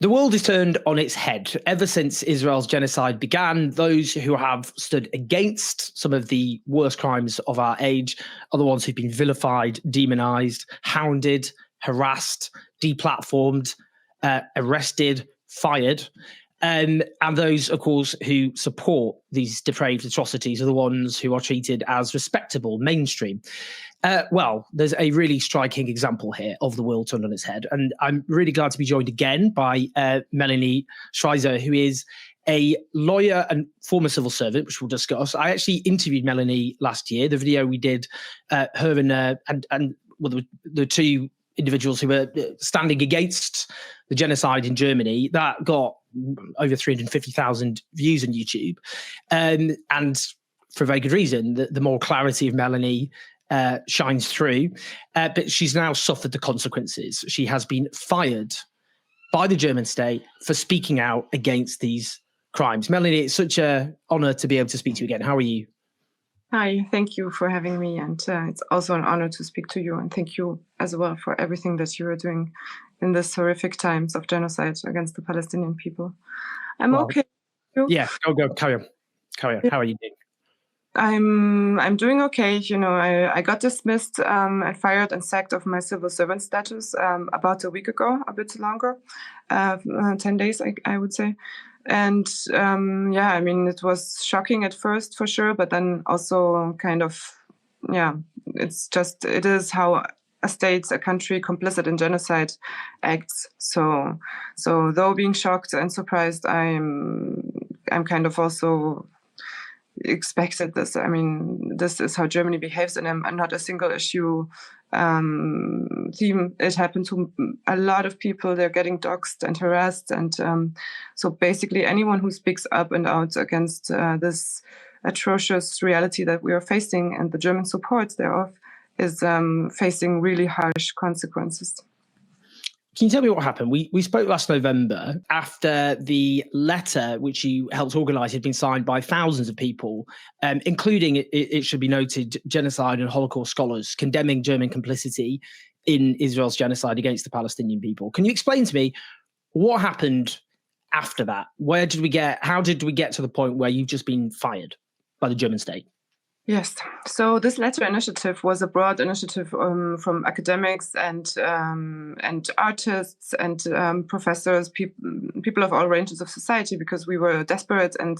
The world is turned on its head. Ever since Israel's genocide began, those who have stood against some of the worst crimes of our age are the ones who've been vilified, demonized, hounded, harassed, deplatformed, arrested, fired. And those, of course, who support these depraved atrocities are the ones who are treated as respectable, mainstream. Well, there's a really striking example here of the world turned on its head. And I'm really glad to be joined again by Melanie Schweizer, who is a lawyer and former civil servant, which we'll discuss. I actually interviewed Melanie last year. The video we did, her and well, the two individuals who were standing against the genocide in Germany, that got over 350,000 views on YouTube. And for a very good reason, the moral clarity of Melanie shines through, but she's now suffered the consequences. She has been fired by the German state for speaking out against these crimes. Melanie, it's such an honor to be able to speak to you again. How are you? Hi, thank you for having me. And it's also an honor to speak to you. And thank you as well for everything that you are doing in these horrific times of genocide against the Palestinian people. I'm okay. Yeah, go, carry on. How are you doing? I'm doing okay. You know, I got dismissed and fired and sacked of my civil servant status about a week ago, a bit longer, 10 days, I would say. And yeah, I mean, it was shocking at first for sure, but then also kind of, yeah, it is how a country complicit in genocide acts. So though being shocked and surprised, I'm kind of also expected this. I mean, this is how Germany behaves, and I'm not a single issue theme. It happened to a lot of people. They're getting doxxed and harassed, and so basically anyone who speaks up and out against this atrocious reality that we are facing and the German support thereof is facing really harsh consequences. Can you tell me what happened? We spoke last November after the letter which you helped organise had been signed by thousands of people, including, it should be noted, genocide and Holocaust scholars condemning German complicity in Israel's genocide against the Palestinian people. Can you explain to me what happened after that? How did we get to the point where you've just been fired by the German state? Yes. So this letter initiative was a broad initiative from academics and artists and professors, people of all ranges of society, because we were desperate and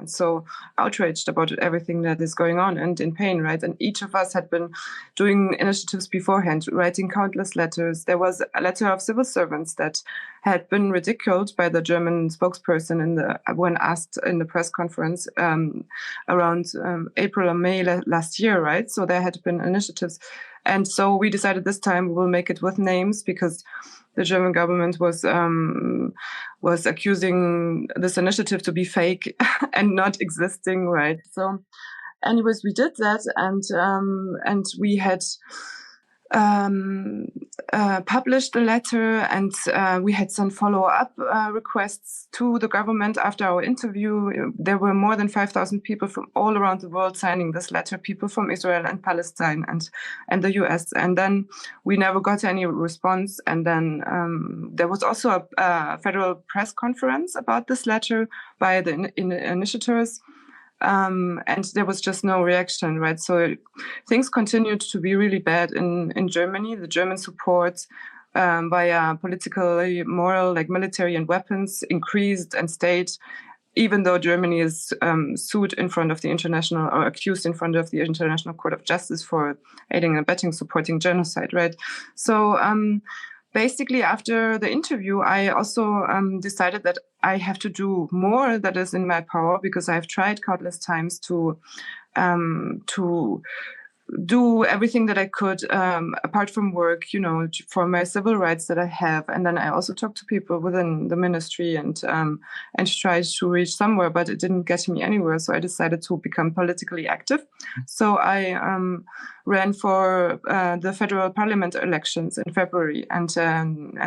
so outraged about everything that is going on and in pain, right? And each of us had been doing initiatives beforehand, writing countless letters. There was a letter of civil servants that had been ridiculed by the German spokesperson when asked in the press conference around April or May last year, right? So there had been initiatives. And so we decided this time we will make it with names, because the German government was accusing this initiative to be fake and not existing, right? So anyways, we did that, and we had published the letter, and we had some follow-up requests to the government after our interview. There were more than 5,000 people from all around the world signing this letter, people from Israel and Palestine and the US. And then we never got any response. And then there was also a federal press conference about this letter by the initiators. And there was just no reaction, right? So things continued to be really bad in Germany. The German support via politically, moral, like military and weapons increased and stayed, even though Germany is sued in front of the international, or accused in front of the International Court of Justice for aiding and abetting, supporting genocide, right? So basically, after the interview, I also decided that I have to do more that is in my power, because I've tried countless times to do everything that I could apart from work, you know, for my civil rights that I have. And then I also talked to people within the ministry and tried to reach somewhere, but it didn't get me anywhere. So I decided to become politically active. So I ran for the federal parliament elections in February, and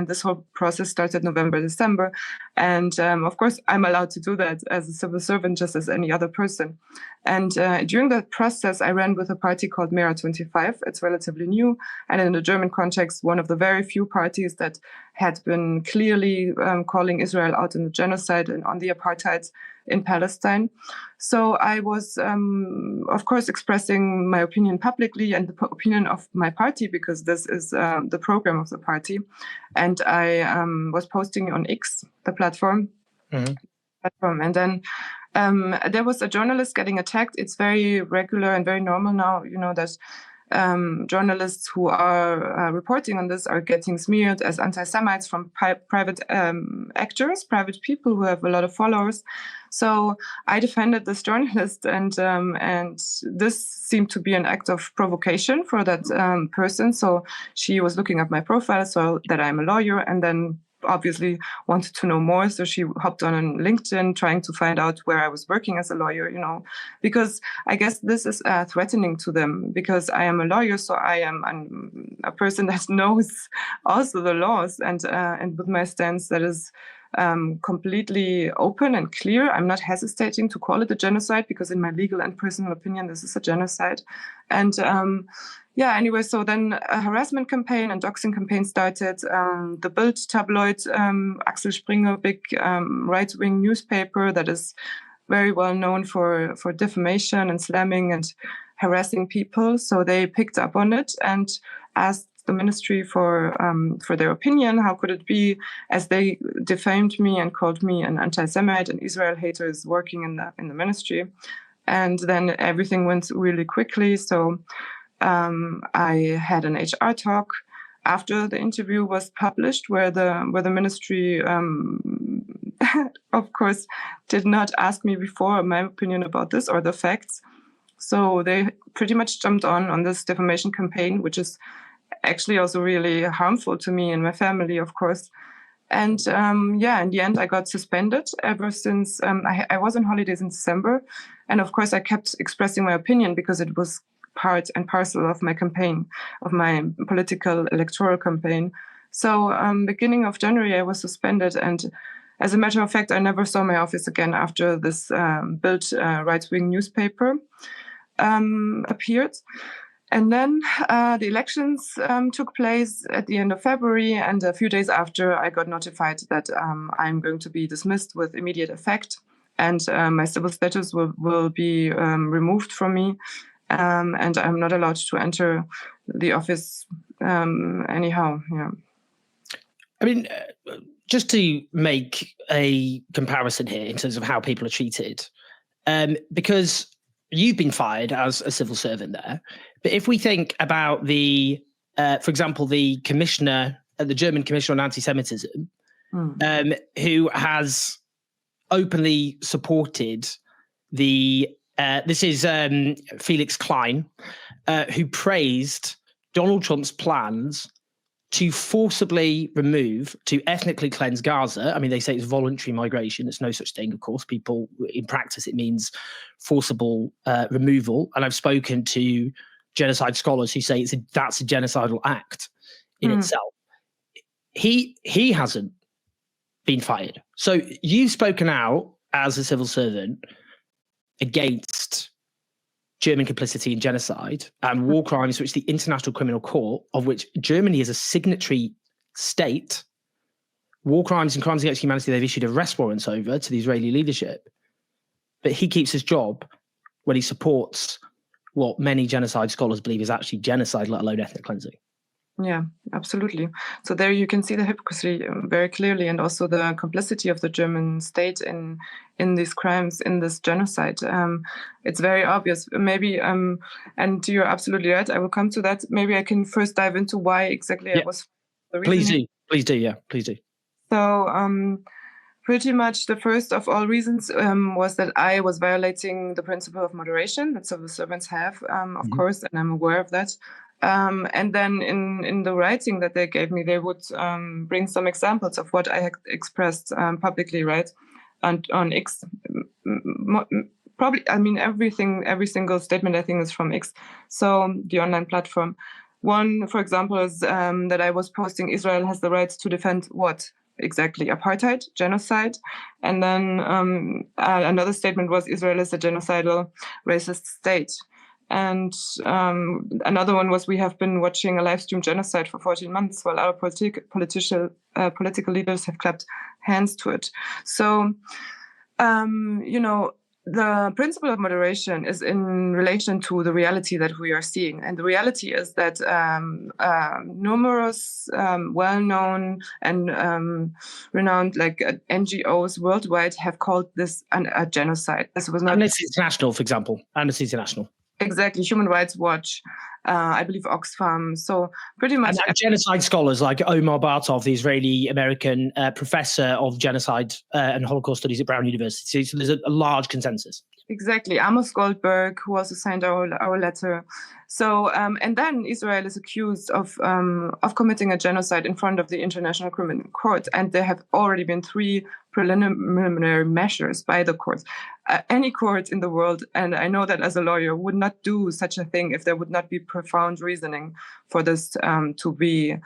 this whole process started November, December. And of course, I'm allowed to do that as a civil servant, just as any other person. And during that process, I ran with a party called Mera 25. It's relatively new, and in the German context, one of the very few parties that had been clearly calling Israel out on the genocide and on the apartheid in Palestine. So I was, of course, expressing my opinion publicly and the opinion of my party, because this is the program of the party. And I was posting on X, the platform. And then there was a journalist getting attacked. It's very regular and very normal now, that journalists who are reporting on this are getting smeared as anti-Semites from private actors, private people who have a lot of followers. So I defended this journalist, and this seemed to be an act of provocation for that person. So she was looking at my profile, so that I'm a lawyer, and then obviously wanted to know more. So she hopped on LinkedIn trying to find out where I was working as a lawyer, because I guess this is threatening to them, because I am a lawyer. So I'm a person that knows also the laws, and with my stance that is completely open and clear. I'm not hesitating to call it a genocide, because in my legal and personal opinion, this is a genocide. And anyway, so then a harassment campaign and doxing campaign started. The Bild tabloid, Axel Springer, big right-wing newspaper that is very well known for defamation and slamming and harassing people. So they picked up on it and asked the ministry for their opinion. How could it be, as they defamed me and called me an anti-Semite and Israel haters working in the ministry? And then everything went really quickly. So I had an HR talk after the interview was published, where the ministry, of course, did not ask me before my opinion about this or the facts. So they pretty much jumped on this defamation campaign, which is actually also really harmful to me and my family, of course. And in the end, I got suspended ever since. I was on holidays in December. And of course, I kept expressing my opinion, because it was part and parcel of my campaign, of my political electoral campaign. So beginning of January, I was suspended. And as a matter of fact, I never saw my office again after this Bild right-wing newspaper appeared. And then the elections took place at the end of February, and a few days after, I got notified that I'm going to be dismissed with immediate effect, and my civil status will be removed from me, and I'm not allowed to enter the office anyhow. Yeah. I mean, just to make a comparison here in terms of how people are treated, because you've been fired as a civil servant there. But if we think about for example, the German Commissioner on Anti-Semitism, who has openly supported this is Felix Klein, who praised Donald Trump's plans to forcibly to ethnically cleanse Gaza. I mean, they say it's voluntary migration. It's no such thing, of course. People, in practice, it means forcible removal. And I've spoken to genocide scholars who say that's a genocidal act in itself. He hasn't been fired. So you've spoken out as a civil servant against German complicity in genocide and war crimes, which the International Criminal Court, of which Germany is a signatory state, war crimes and crimes against humanity, they've issued arrest warrants over to the Israeli leadership. But he keeps his job when he supports what many genocide scholars believe is actually genocide, let alone ethnic cleansing. Yeah, absolutely. So there you can see the hypocrisy very clearly, and also the complicity of the German state in these crimes, in this genocide. It's very obvious. Maybe, and you're absolutely right, I will come to that. Maybe I can first dive into why exactly I was. Please do. Yeah, please do. So pretty much the first of all reasons was that I was violating the principle of moderation that civil servants have, of course, and I'm aware of that. And then in the writing that they gave me, they would bring some examples of what I had expressed publicly, right? And on X, probably, I mean, every single statement I think is from X. So the online platform. One, for example, is that I was posting Israel has the right to defend what? Exactly, apartheid, genocide. And then another statement was Israel is a genocidal racist state. And another one was, we have been watching a live stream genocide for 14 months while our political leaders have clapped hands to it. So, the principle of moderation is in relation to the reality that we are seeing. And the reality is that numerous well-known and renowned NGOs worldwide have called this a genocide. This was not Amnesty International, for example. Amnesty International. Exactly. Human Rights Watch, I believe Oxfam. So pretty much. And genocide scholars like Omar Bartov, the Israeli-American professor of genocide and Holocaust studies at Brown University. So there's a large consensus. Exactly. Amos Goldberg, who also signed our letter. So, and then Israel is accused of committing a genocide in front of the International Criminal Court, and there have already been 3 preliminary measures by the court. Any court in the world, and I know that as a lawyer, would not do such a thing if there would not be profound reasoning for this to be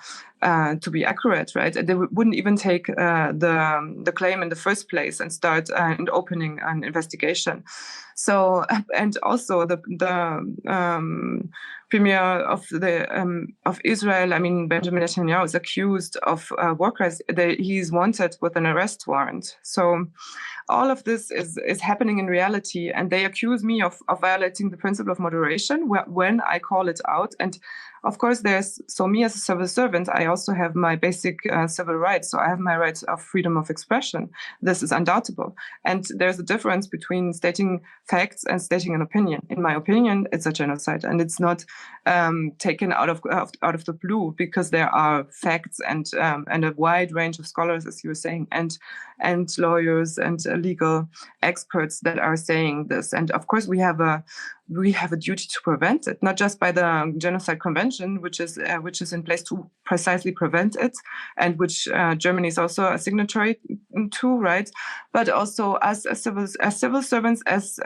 accurate, right? They wouldn't even take the claim in the first place and start opening an investigation. So, and also the premier of Israel, I mean Benjamin Netanyahu, is accused of war crimes. He's wanted with an arrest warrant. So all of this is happening in reality, and they accuse me of violating the principle of moderation when I call it out. And of course, me as a civil servant, I also have my basic civil rights. So I have my rights of freedom of expression. This is undoubtable. And there's a difference between stating facts and stating an opinion. In my opinion, it's a genocide, and it's not taken out of the blue, because there are facts and a wide range of scholars, as you were saying, and lawyers and legal experts that are saying this. And of course, we have a duty to prevent it, not just by the Genocide Convention, which is in place to precisely prevent it, and which Germany is also a signatory to, right? But also as civil servants, as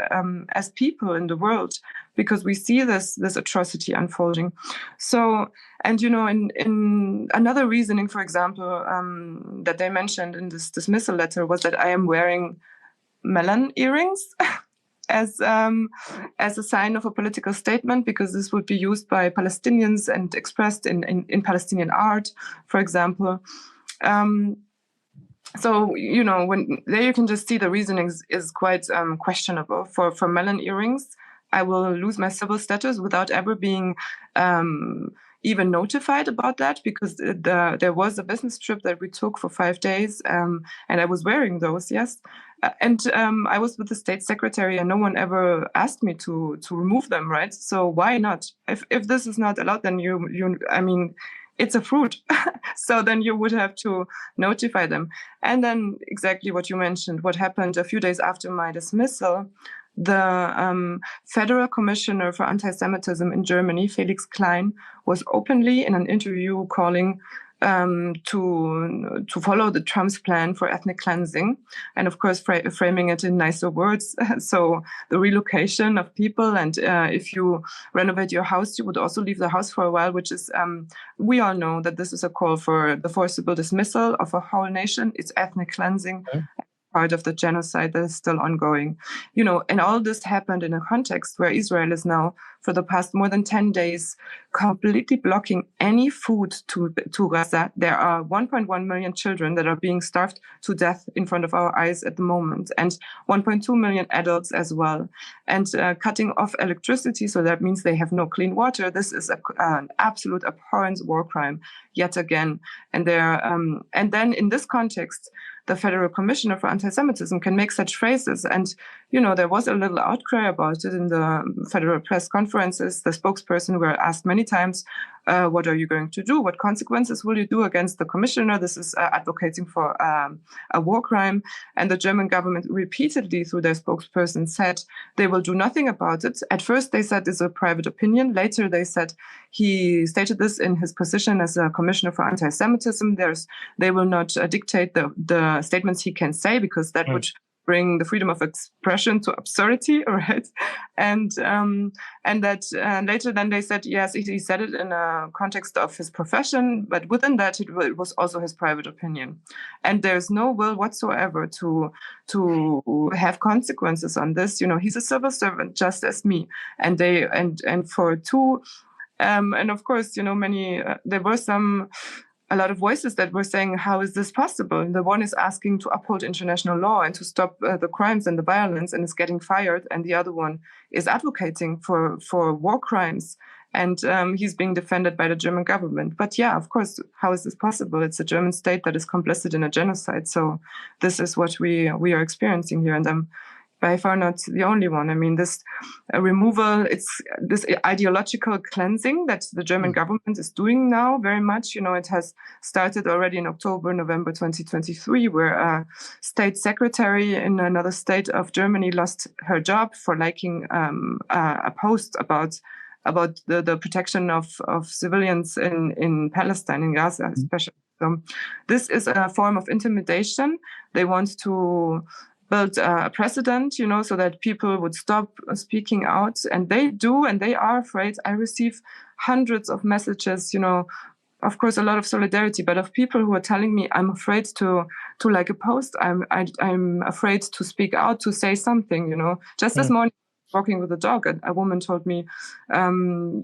people in the world, because we see this atrocity unfolding. So, and in another reasoning, for example, that they mentioned in this dismissal letter was that I am wearing melon earrings. As a sign of a political statement, because this would be used by Palestinians and expressed in Palestinian art, for example. So, when there you can just see the reasoning is quite questionable. For melon earrings, I will lose my civil status without ever being even notified about that, because there was a business trip that we took for 5 days, and I was wearing those, yes. And I was with the state secretary, and no one ever asked me to remove them, right? So why not? If this is not allowed, then I mean, it's a fruit. So then you would have to notify them. And then exactly what you mentioned, what happened a few days after my dismissal, the Federal Commissioner for Anti-Semitism in Germany, Felix Klein, was openly in an interview calling to follow the Trump's plan for ethnic cleansing, and of course framing it in nicer words. So the relocation of people, and if you renovate your house, you would also leave the house for a while, which is, we all know that this is a call for the forcible dismissal of a whole nation. It's ethnic cleansing. Okay. Part of the genocide that is still ongoing. And all this happened in a context where Israel is now, for the past more than 10 days, completely blocking any food to Gaza. There are 1.1 million children that are being starved to death in front of our eyes at the moment, and 1.2 million adults as well. And cutting off electricity, so that means they have no clean water. This is an absolute abhorrent war crime, yet again. And then in this context, the Federal Commissioner for Anti-Semitism can make such phrases. And, there was a little outcry about it in the federal press conferences. The spokesperson were asked many times, what are you going to do? What consequences will you do against the commissioner? This is advocating for a war crime. And the German government repeatedly, through their spokesperson, said they will do nothing about it. At first, they said it's a private opinion. Later, they said he stated this in his position as a commissioner for anti-Semitism. They will not dictate the statements he can say, because that would bring the freedom of expression to absurdity, right? And that later then they said, yes, he said it in a context of his profession, but within that it was also his private opinion. And there's no will whatsoever to have consequences on this. He's a civil servant just as me. And for two, and of course, many, there were a lot of voices that were saying, how is this possible? And the one is asking to uphold international law and to stop the crimes and the violence and is getting fired. And the other one is advocating for war crimes. And he's being defended by the German government. But yeah, of course, how is this possible? It's a German state that is complicit in a genocide. So this is what we are experiencing here. And I'm by far not the only one. I mean, this removal, it's this ideological cleansing that the German government is doing now very much. It has started already in November 2023, where a state secretary in another state of Germany lost her job for liking a post about the protection of civilians in Palestine, in Gaza especially. So this is a form of intimidation. They want to build a precedent, so that people would stop speaking out. And they do, and they are afraid. I receive hundreds of messages, of course, a lot of solidarity, but of people who are telling me, I'm afraid to like a post. I'm afraid to speak out, to say something, Just this morning, walking with a dog, a woman told me, I'm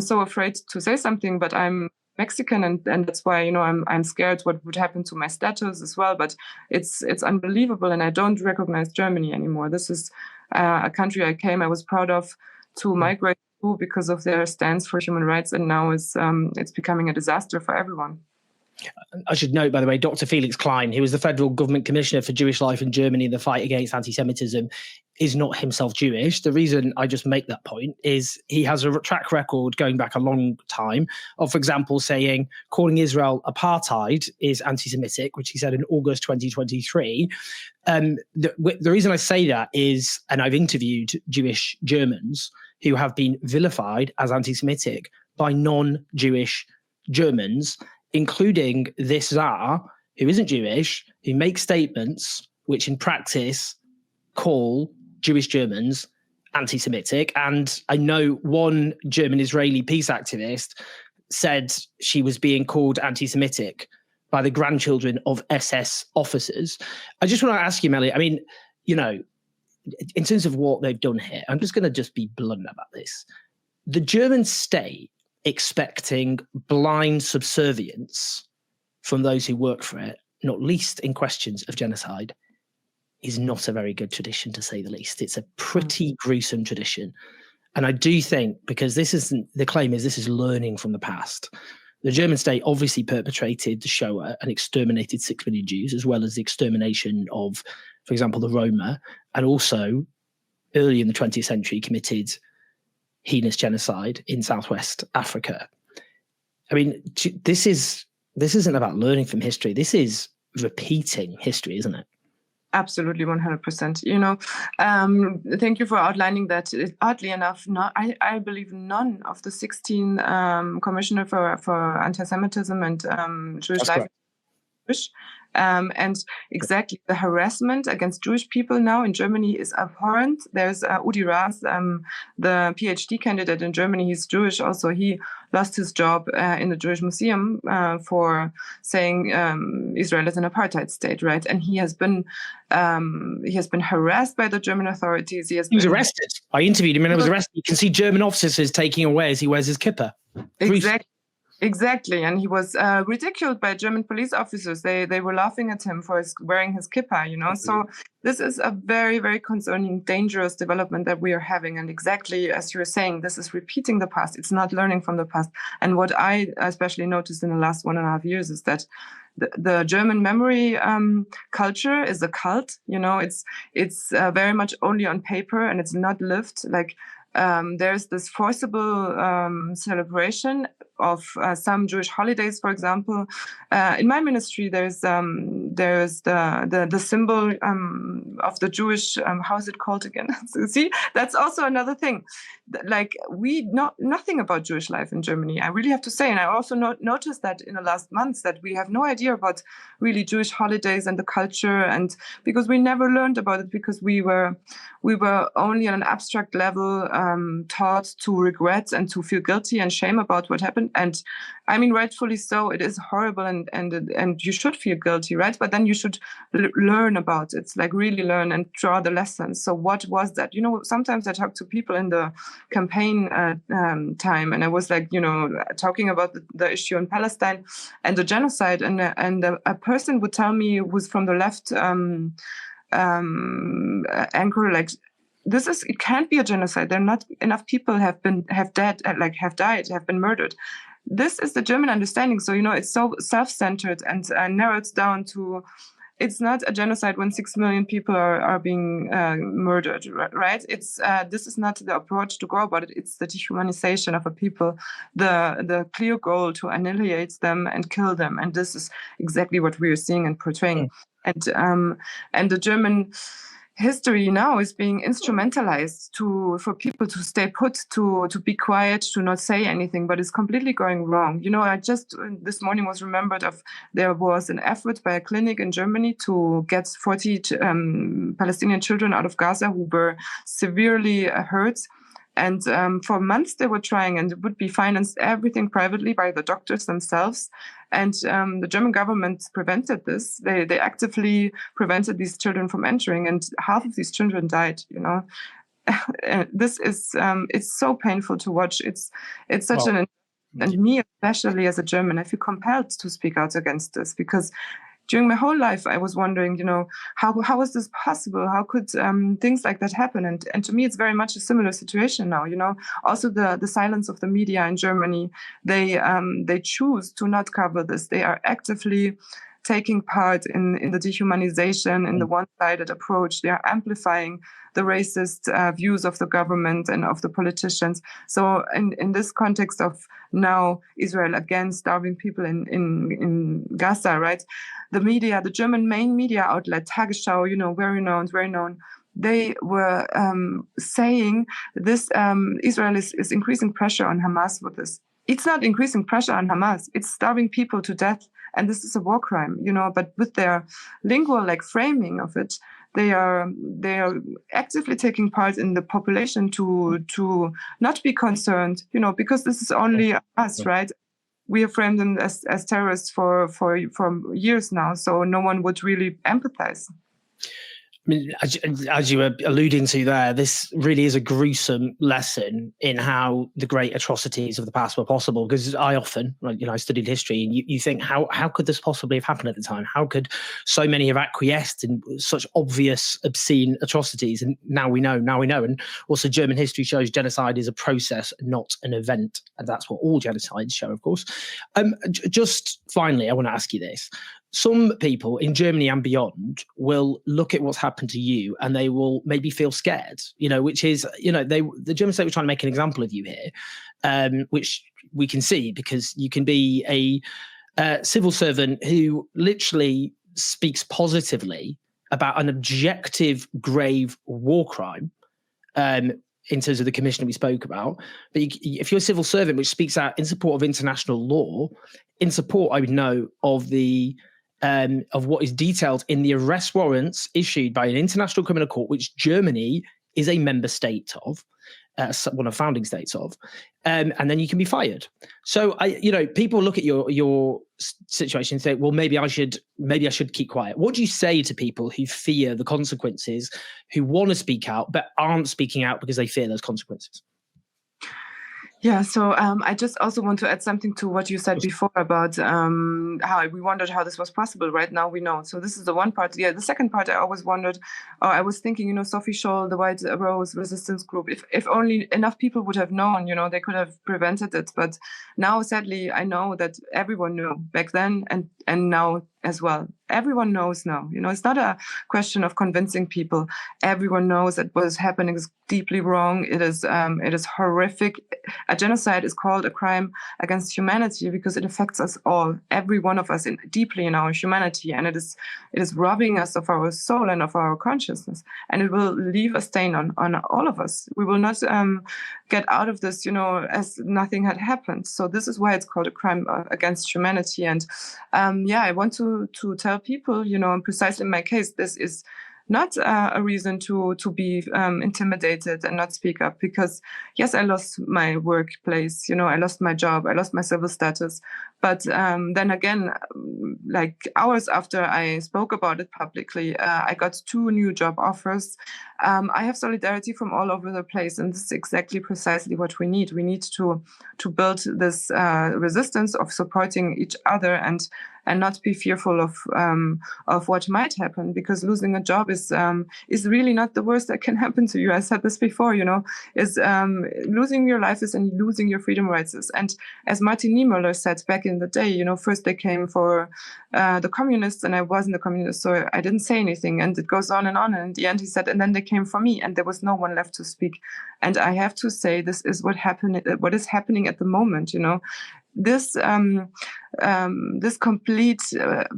so afraid to say something, but I'm Mexican, and that's why I'm scared what would happen to my status as well. But it's unbelievable, and I don't recognize Germany anymore. This is a country I was proud of to migrate to because of their stance for human rights, and now it's becoming a disaster for everyone. I should note, by the way, Dr. Felix Klein, who was the federal government commissioner for Jewish life in Germany in the fight against anti-Semitism, is not himself Jewish. The reason I just make that point is he has a track record going back a long time of, for example, calling Israel apartheid is anti-Semitic, which he said in August 2023. The reason I say that is, and I've interviewed Jewish Germans who have been vilified as anti-Semitic by non-Jewish Germans, including this Tsar, who isn't Jewish, who makes statements which in practice call Jewish Germans anti-Semitic. And I know one German-Israeli peace activist said she was being called anti-Semitic by the grandchildren of SS officers. I just want to ask you, Melanie, I mean, in terms of what they've done here, I'm just going to be blunt about this. The German state expecting blind subservience from those who work for it, not least in questions of genocide, is not a very good tradition, to say the least. It's a pretty gruesome tradition. And I do think, because this is learning from the past. The German state obviously perpetrated the Shoah and exterminated 6 million Jews, as well as the extermination of, for example, the Roma, and also early in the 20th century committed heinous genocide in Southwest Africa. I mean, this isn't about learning from history. This is repeating history, isn't it? Absolutely, 100%. Thank you for outlining that. Oddly enough, I believe none of the 16 commissioner for anti-Semitism and Jewish life Jewish. And exactly, the harassment against Jewish people now in Germany is abhorrent. There's Udi Ras, the PhD candidate in Germany. He's Jewish also. He lost his job in the Jewish Museum for saying Israel is an apartheid state, right? And he has been harassed by the German authorities. He was arrested. I interviewed him and he was arrested. You can see German officers taking him away as he wears his kippah. Exactly, and he was ridiculed by German police officers. They were laughing at him for wearing his kippah, So this is a very, very concerning, dangerous development that we are having. And exactly as you were saying, this is repeating the past. It's not learning from the past. And what I especially noticed in the last 1.5 years is that the German memory culture is a cult. It's very much only on paper and it's not lived. There's this forcible celebration some Jewish holidays, for example. In my ministry, there's the symbol of the Jewish, how is it called again? See, that's also another thing. Like, we know nothing about Jewish life in Germany, I really have to say. And I also noticed that in the last months that we have no idea about really Jewish holidays and the culture, and because we never learned about it, because we were only on an abstract level taught to regret and to feel guilty and shame about what happened. And I mean, rightfully so, it is horrible, and you should feel guilty, right? But then you should learn about it, like really learn and draw the lessons. So what was that? You know, sometimes I talk to people in the campaign time, and I was like, you know, talking about the issue in Palestine and the genocide, and a person would tell me, who's from the left anchor, like, it can't be a genocide. There are not enough people have died, have been murdered. This is the German understanding. So, you know, it's so self-centered and narrows down to, it's not a genocide when 6 million people are being murdered, right? It's this is not the approach to go about it. It's the dehumanization of a people, the clear goal to annihilate them and kill them. And this is exactly what we are seeing and portraying. And the German history now is being instrumentalized for people to stay put, to be quiet, to not say anything, but it's completely going wrong. You know, I just this morning was remembered there was an effort by a clinic in Germany to get 40 Palestinian children out of Gaza who were severely hurt. And for months they were trying, and it would be financed everything privately by the doctors themselves. And the German government prevented this. They actively prevented these children from entering, and half of these children died, you know. This is, it's so painful to watch. It's such and me, especially as a German, I feel compelled to speak out against this, because during my whole life, I was wondering, you know, how is this possible? How could things like that happen? And to me, it's very much a similar situation now. You know, also the silence of the media in Germany, they choose to not cover this. They are actively taking part in the dehumanization, in the one-sided approach. They are amplifying the racist views of the government and of the politicians. So in this context of now Israel again starving people in Gaza, right? The media, the German main media outlet, Tagesschau, you know, very known, they were saying this, Israel is increasing pressure on Hamas with this. It's not increasing pressure on Hamas. It's starving people to death. And this is a war crime, you know, but with their lingual like framing of it, they are actively taking part in the population to not be concerned, you know, because this is only us, right? We have framed them as terrorists for years now, so no one would really empathize. I mean, as you were alluding to there, this really is a gruesome lesson in how the great atrocities of the past were possible. Because I often, like, you know, I studied history, and you think, how could this possibly have happened at the time? How could so many have acquiesced in such obvious, obscene atrocities? And now we know. And also, German history shows genocide is a process, not an event, and that's what all genocides show, of course. Just finally, I want to ask you this. Some people in Germany and beyond will look at what's happened to you and they will maybe feel scared, you know, which is, you know, the German state were trying to make an example of you here, which we can see, because you can be a civil servant who literally speaks positively about an objective, grave war crime, in terms of the commission we spoke about. But if you're a civil servant which speaks out in support of international law, in support, I would know, of what is detailed in the arrest warrants issued by an international criminal court, which Germany is a member state of, one of the founding states of, and then you can be fired. So, you know, people look at your situation and say, well, maybe I should keep quiet. What do you say to people who fear the consequences, who want to speak out but aren't speaking out because they fear those consequences? Yeah, so I just also want to add something to what you said before about how we wondered how this was possible. Right now we know. So this is the one part. Yeah, the second part, I always wondered, I was thinking, you know, Sophie Scholl, the White Rose Resistance Group, if only enough people would have known, you know, they could have prevented it. But now, sadly, I know that everyone knew back then, and now as well. Everyone knows now. It's not a question of convincing people. Everyone knows that what is happening is deeply wrong. It is horrific. A genocide is called a crime against humanity because it affects us all, every one of us, deeply in our humanity, and it is robbing us of our soul and of our consciousness, and it will leave a stain on all of us. We will not get out of this, as nothing had happened. So this is why it's called a crime against humanity. And I want to tell people, precisely in my case, this is not a reason to be intimidated and not speak up, because yes, I lost my workplace, I lost my job, I lost my civil status. But then again, like hours after I spoke about it publicly, I got 2 new job offers. I have solidarity from all over the place, and this is exactly precisely what we need. We need to build this resistance of supporting each other and not be fearful of what might happen, because losing a job is really not the worst that can happen to you. I said this before, is losing your life is and losing your freedom rights is. And as Martin Niemöller said back in the day, first they came for the communists, and I wasn't a communist, so I didn't say anything. And it goes on. And in the end, he said, and then they came for me, and there was no one left to speak. And I have to say, this is what is happening at the moment. This this complete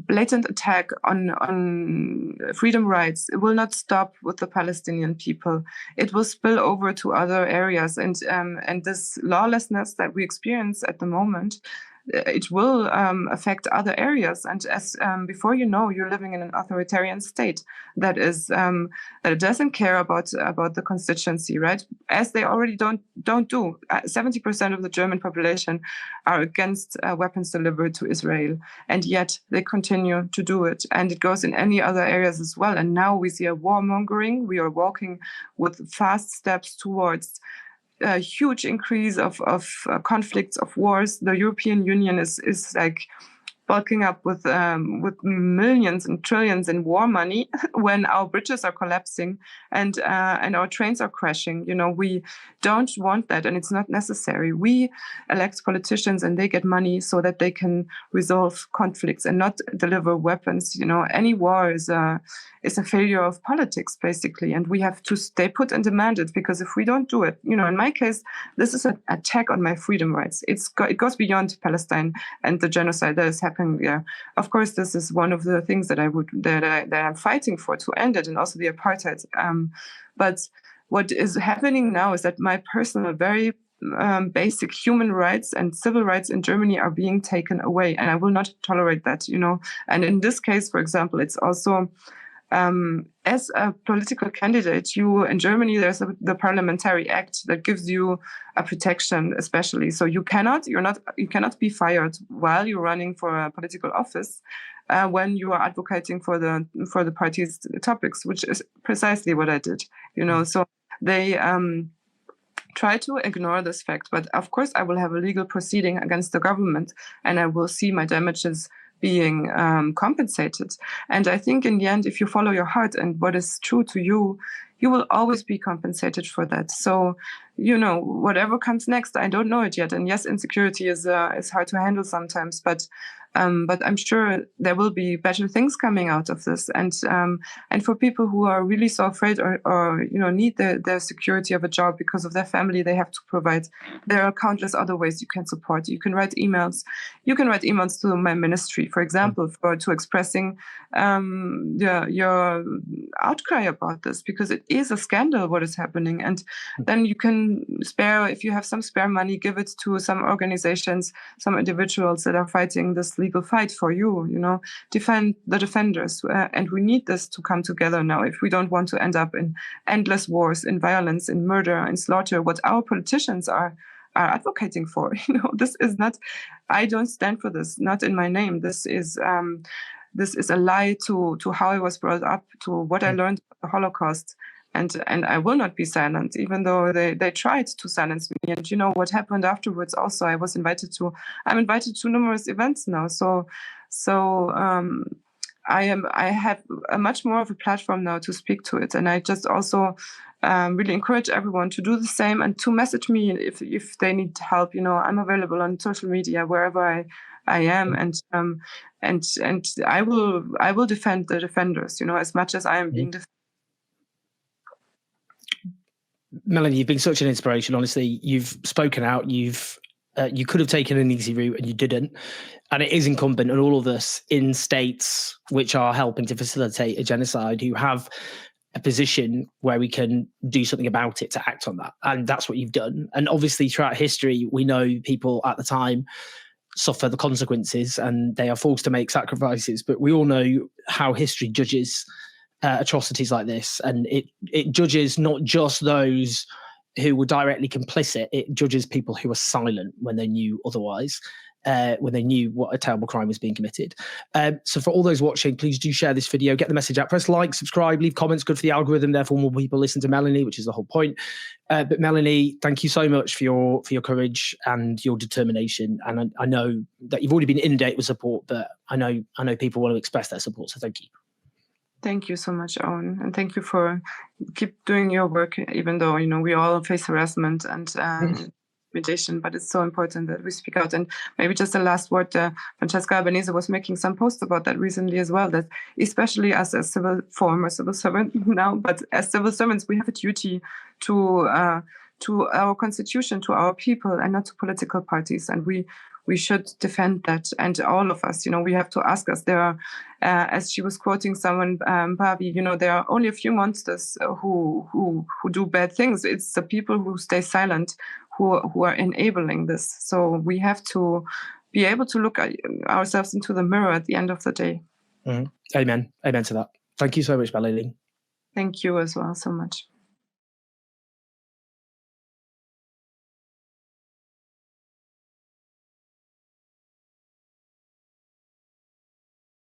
blatant attack on freedom rights, it will not stop with the Palestinian people. It will spill over to other areas, and this lawlessness that we experience at the moment, it will affect other areas. And as before, you're living in an authoritarian state that doesn't care about the constituency, right? As they already don't do. 70% of the German population are against weapons delivered to Israel, and yet they continue to do it. And it goes in any other areas as well. And now we see a warmongering. We are walking with fast steps towards a huge increase of conflicts, of wars. The European Union is like bulking up with millions and trillions in war money when our bridges are collapsing and our trains are crashing. We don't want that, and it's not necessary. We elect politicians, and they get money so that they can resolve conflicts and not deliver weapons. Any war is a failure of politics, basically, and we have to stay put and demand it, because if we don't do it, in my case, this is an attack on my freedom rights. It goes beyond Palestine and the genocide that is happening there. Of course, this is one of the things that I'm fighting for, to end it, and also the apartheid. But what is happening now is that my personal, very basic human rights and civil rights in Germany are being taken away, and I will not tolerate that. And in this case, for example, it's also as a political candidate, in Germany, there's the Parliamentary Act that gives you a protection, especially. So you cannot be fired while you're running for a political office when you are advocating for the party's topics, which is precisely what I did. So they try to ignore this fact, but of course I will have a legal proceeding against the government, and I will see my damages being compensated. And I think in the end, if you follow your heart and what is true to you, you will always be compensated for that. So, whatever comes next, I don't know it yet. And yes, insecurity is hard to handle sometimes, but I'm sure there will be better things coming out of this. And for people who are really so afraid or need their security of a job because of their family, they have to provide. There are countless other ways you can support. You can write emails. You can write emails to my ministry, for example, to expressing your outcry about this, because it is a scandal what is happening. And then you can if you have some spare money, give it to some organizations, some individuals that are fighting this legal fight for you, defend the defenders. And we need this to come together now if we don't want to end up in endless wars, in violence, in murder, in slaughter, what our politicians are advocating for. This is not, I don't stand for this, not in my name. This is a lie to how I was brought up, to what I learned about the Holocaust. And I will not be silent, even though they tried to silence me. And what happened afterwards also, I'm invited to numerous events now. So I have a much more of a platform now to speak to it. And I just also really encourage everyone to do the same and to message me if they need help. I'm available on social media wherever I am, and I will defend the defenders, as much as I am being defended. Melanie, you've been such an inspiration. Honestly, you've spoken out. You could have taken an easy route and you didn't. And it is incumbent on all of us in states which are helping to facilitate a genocide who have a position where we can do something about it to act on that. And that's what you've done. And obviously throughout history, we know people at the time suffer the consequences and they are forced to make sacrifices. But we all know how history judges atrocities like this. And it judges not just those who were directly complicit, it judges people who were silent when they knew otherwise, when they knew what a terrible crime was being committed. So for all those watching, please do share this video, get the message out, press like, subscribe, leave comments, good for the algorithm, therefore more people listen to Melanie, which is the whole point. But Melanie, thank you so much for your courage and your determination. And I know that you've already been inundated with support, but I know people want to express their support, so thank you. Thank you so much, Owen, and thank you for keep doing your work, even though, we all face harassment and intimidation, but it's so important that we speak out. And maybe just the last word, Francesca Albanese was making some posts about that recently as well, that especially as a former civil servant now, but as civil servants, we have a duty to our constitution, to our people, and not to political parties. And we should defend that. And all of us, we have to ask us. There are, as she was quoting someone, Barbie, there are only a few monsters who do bad things. It's the people who stay silent who are enabling this. So we have to be able to look at ourselves into the mirror at the end of the day. Amen. Amen to that. Thank you so much, Melanie. Thank you as well so much.